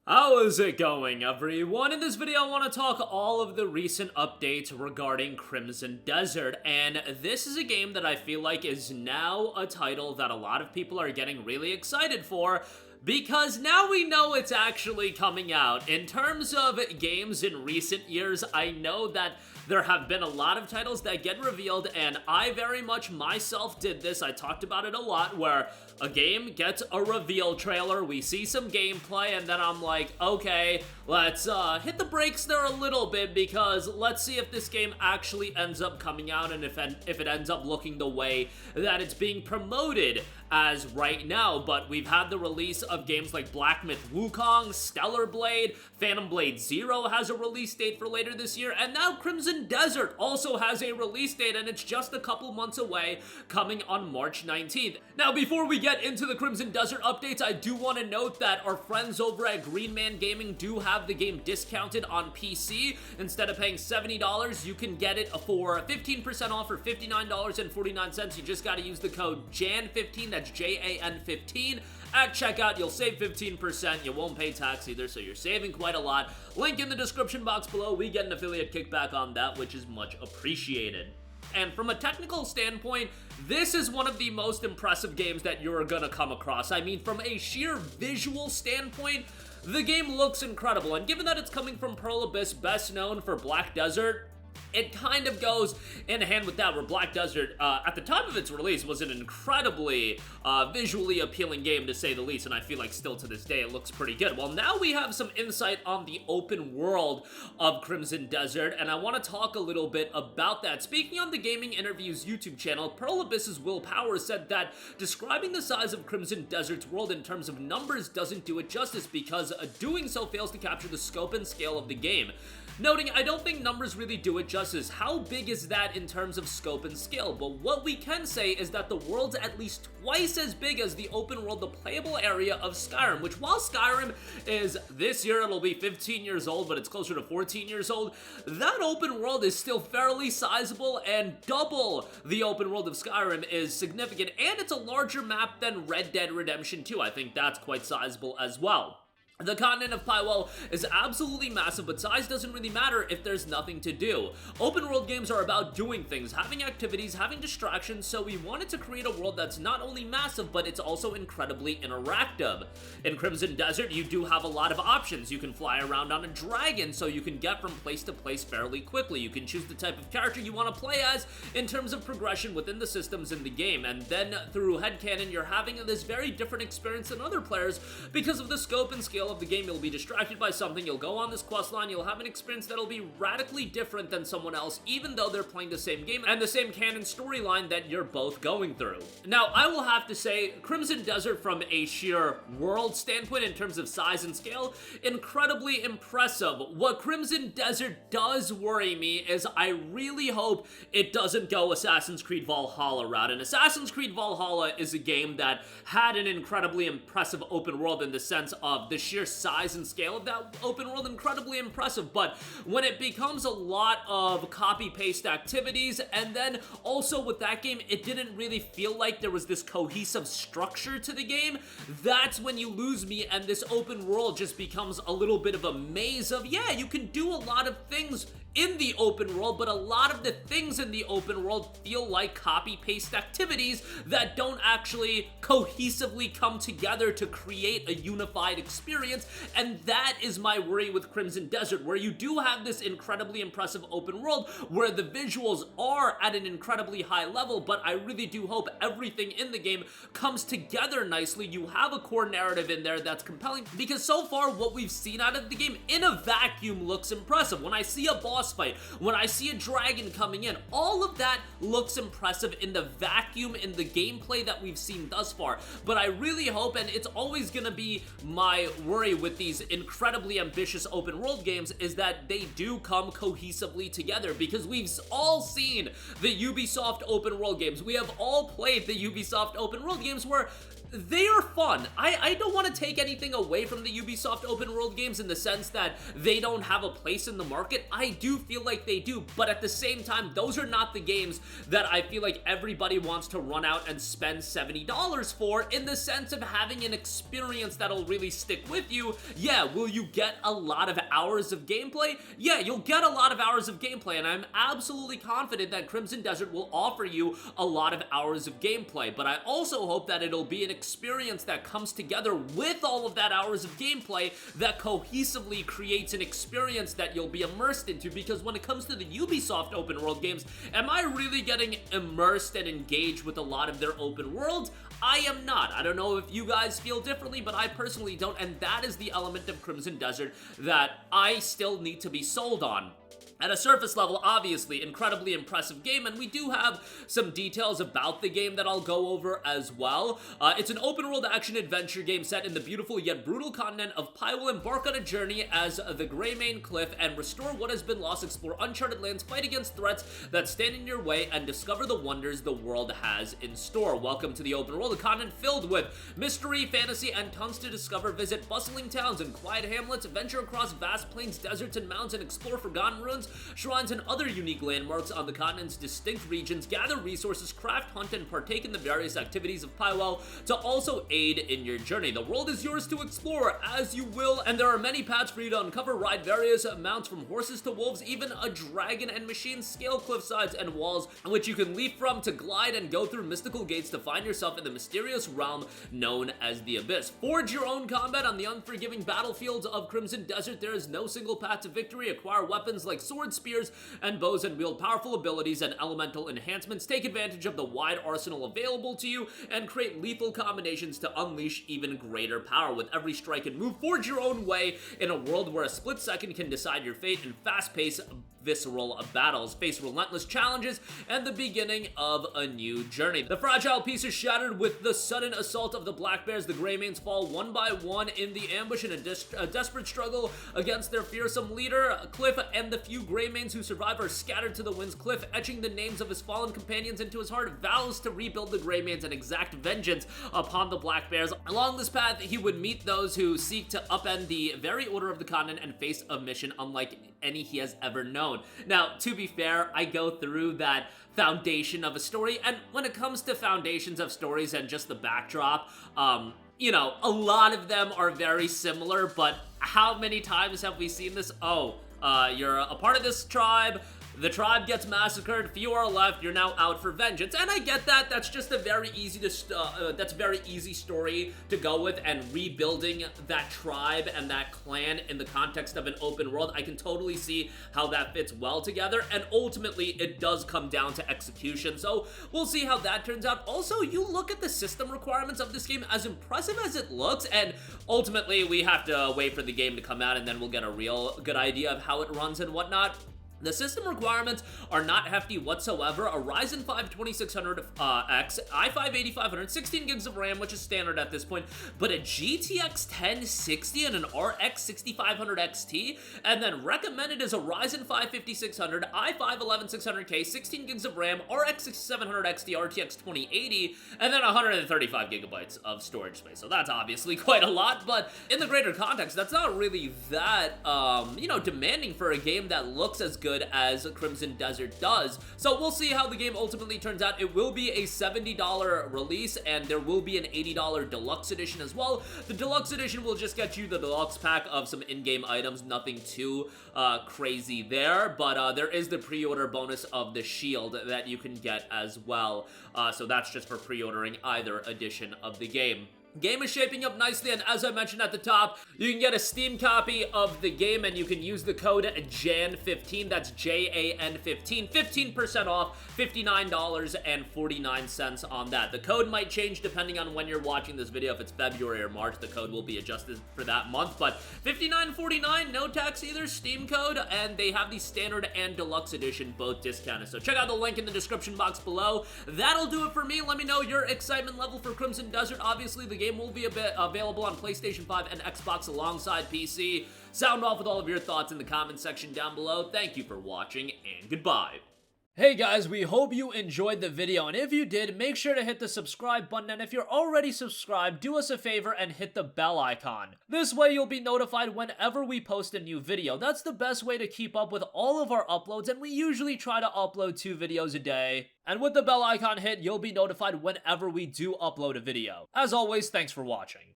How is it going, everyone? In this video, I want to talk all of the recent updates regarding Crimson Desert, and this is a game that I feel like is now a title that a lot of people are getting really excited for, because now we know it's actually coming out. In terms of games in recent years, I know that there have been a lot of titles that get revealed, and I very much myself did this. I talked about it a lot, where a game gets a reveal trailer, we see some gameplay, and then I'm like, okay, let's hit the brakes there a little bit, because let's see if this game actually ends up coming out, and if it ends up looking the way that it's being promoted as right now. But we've had the release of games like Black Myth Wukong, Stellar Blade, Phantom Blade Zero has a release date for later this year, and now Crimson Desert also has a release date, and it's just a couple months away, coming on March 19th. Now, before we get into the Crimson Desert updates, I do want to note that our friends over at Green Man Gaming do have the game discounted on PC. Instead of paying $70, you can get it for 15% off for $59.49. You just got to use the code JAN15, that's JAN15, at checkout. You'll save 15%. You won't pay tax either, so you're saving quite a lot. Link in the description box below. We get an affiliate kickback on that, which is much appreciated. And from a technical standpoint, this is one of the most impressive games that you're gonna come across. I mean, from a sheer visual standpoint, the game looks incredible. And given that it's coming from Pearl Abyss, best known for Black Desert, it kind of goes in hand with that, where Black Desert, at the time of its release, was an incredibly visually appealing game, to say the least, and I feel like still to this day it looks pretty good. Well, now we have some insight on the open world of Crimson Desert, and I want to talk a little bit about that. Speaking on the Gaming Interviews YouTube channel, Pearl Abyss's Will Power said that describing the size of Crimson Desert's world in terms of numbers doesn't do it justice, because doing so fails to capture the scope and scale of the game. Noting, I don't think numbers really do it justice. How big is that in terms of scope and scale? But what we can say is that the world's at least twice as big as the open world, the playable area of Skyrim, which, while Skyrim is, this year it'll be 15 years old, but it's closer to 14 years old, that open world is still fairly sizable, and double the open world of Skyrim is significant, and it's a larger map than Red Dead Redemption 2. I think that's quite sizable as well. The continent of Pywell is absolutely massive, but size doesn't really matter if there's nothing to do. Open world games are about doing things, having activities, having distractions, so we wanted to create a world that's not only massive, but it's also incredibly interactive. In Crimson Desert, you do have a lot of options. You can fly around on a dragon, so you can get from place to place fairly quickly. You can choose the type of character you want to play as in terms of progression within the systems in the game, and then through headcanon, you're having this very different experience than other players because of the scope and scale of the game. You'll be distracted by something, you'll go on this quest line, you'll have an experience that'll be radically different than someone else, even though they're playing the same game and the same canon storyline that you're both going through. Now, I will have to say, Crimson Desert, from a sheer world standpoint in terms of size and scale, incredibly impressive. What Crimson Desert does worry me is I really hope it doesn't go Assassin's Creed Valhalla route. And Assassin's Creed Valhalla is a game that had an incredibly impressive open world in the sense of the sheer size and scale of that open world, incredibly impressive. But when it becomes a lot of copy-paste activities, and then also with that game, it didn't really feel like there was this cohesive structure to the game, that's when you lose me, and this open world just becomes a little bit of a maze of, yeah, you can do a lot of things in the open world, but a lot of the things in the open world feel like copy-paste activities that don't actually cohesively come together to create a unified experience, and that is my worry with Crimson Desert, where you do have this incredibly impressive open world where the visuals are at an incredibly high level, but I really do hope everything in the game comes together nicely. You have a core narrative in there that's compelling, because so far what we've seen out of the game in a vacuum looks impressive. When I see a boss fight, when I see a dragon coming in, all of that looks impressive in the vacuum, in the gameplay that we've seen thus far. But I really hope, and it's always gonna be my worry with these incredibly ambitious open world games, is that they do come cohesively together, because we've all seen the Ubisoft open world games. We have all played the Ubisoft open world games where they are fun. I don't want to take anything away from the Ubisoft open world games in the sense that they don't have a place in the market. I do feel like they do, but at the same time, those are not the games that I feel like everybody wants to run out and spend $70 for, in the sense of having an experience that'll really stick with you. Yeah, will you get a lot of hours of gameplay? Yeah, you'll get a lot of hours of gameplay, and I'm absolutely confident that Crimson Desert will offer you a lot of hours of gameplay, but I also hope that it'll be an experience that comes together with all of that hours of gameplay that cohesively creates an experience that you'll be immersed into, because when it comes to the Ubisoft open world games, am I really getting immersed and engaged with a lot of their open worlds? I am not. I don't know if you guys feel differently, but I personally don't, and that is the element of Crimson Desert that I still need to be sold on. At a surface level, obviously, incredibly impressive game, and we do have some details about the game that I'll go over as well. It's an open-world action-adventure game set in the beautiful yet brutal continent of Pi. Will embark on a journey as the Greymane Cliff and restore what has been lost, explore uncharted lands, fight against threats that stand in your way, and discover the wonders the world has in store. Welcome to the open world, a continent filled with mystery, fantasy, and tons to discover. Visit bustling towns and quiet hamlets, venture across vast plains, deserts, and mountains, and explore forgotten ruins, shrines, and other unique landmarks on the continent's distinct regions. Gather resources, craft, hunt, and partake in the various activities of Pywell to also aid in your journey. The world is yours to explore as you will, and there are many paths for you to uncover. Ride various mounts from horses to wolves, even a dragon and machine. Scale cliff sides and walls which you can leap from to glide and go through mystical gates to find yourself in the mysterious realm known as the Abyss. Forge your own combat on the unforgiving battlefields of Crimson Desert. There is no single path to victory. Acquire weapons like swords, spears, and bows, and wield powerful abilities and elemental enhancements. Take advantage of the wide arsenal available to you and create lethal combinations to unleash even greater power. With every strike and move, forge your own way in a world where a split second can decide your fate in fast-paced visceral battles. Face relentless challenges and the beginning of a new journey. The fragile piece is shattered with the sudden assault of the Black Bears. The Greymanes fall one by one in the ambush in a desperate struggle against their fearsome leader. Cliff and the few Greymanes who survive are scattered to the winds. Cliff, etching the names of his fallen companions into his heart, vows to rebuild the Greymanes and exact vengeance upon the Black Bears. Along this path, he would meet those who seek to upend the very order of the continent and face a mission unlike any he has ever known. Now, to be fair, I go through that foundation of a story, and when it comes to foundations of stories and just the backdrop, you know, a lot of them are very similar, but how many times have we seen this? Oh, you're a part of this tribe, the tribe gets massacred, few are left, you're now out for vengeance. And I get that, that's just a very easy story to go with, and rebuilding that tribe and that clan in the context of an open world, I can totally see how that fits well together, and ultimately it does come down to execution, so we'll see how that turns out. Also, you look at the system requirements of this game, as impressive as it looks, and ultimately we have to wait for the game to come out and then we'll get a real good idea of how it runs and whatnot. The system requirements are not hefty whatsoever. A Ryzen 5 2600X, i5 8500, 16 gigs of RAM, which is standard at this point, but a GTX 1060 and an RX 6500 XT, and then recommended is a Ryzen 5 5600, i5 11600K, 16 gigs of RAM, RX 6700 XT, RTX 2080, and then 135 gigabytes of storage space. So that's obviously quite a lot, but in the greater context, that's not really that, you know, demanding for a game that looks as good as Crimson Desert does. So we'll see how the game ultimately turns out. It will be a $70 release, and there will be an $80 deluxe edition as well. The deluxe edition will just get you the deluxe pack of some in-game items, nothing too crazy there, but there is the pre-order bonus of the shield that you can get as well. So that's just for pre-ordering either edition of the game. Game is shaping up nicely, and as I mentioned at the top, you can get a Steam copy of the game, and you can use the code JAN15, that's JAN15, 15% off, $59.49 on that. The code might change depending on when you're watching this video. If it's February or March, the code will be adjusted for that month, but $59.49, no tax either, Steam code, and they have the standard and deluxe edition both discounted. So check out the link in the description box below. That'll do it for me. Let me know your excitement level for Crimson Desert. Obviously, the game will be available on PlayStation 5 and Xbox alongside PC. Sound off with all of your thoughts in the comment section down below. Thank you for watching, and goodbye. Hey guys, we hope you enjoyed the video, and if you did, make sure to hit the subscribe button, and if you're already subscribed, do us a favor and hit the bell icon. This way you'll be notified whenever we post a new video. That's the best way to keep up with all of our uploads, and we usually try to upload 2 videos a day. And with the bell icon hit, you'll be notified whenever we do upload a video. As always, thanks for watching.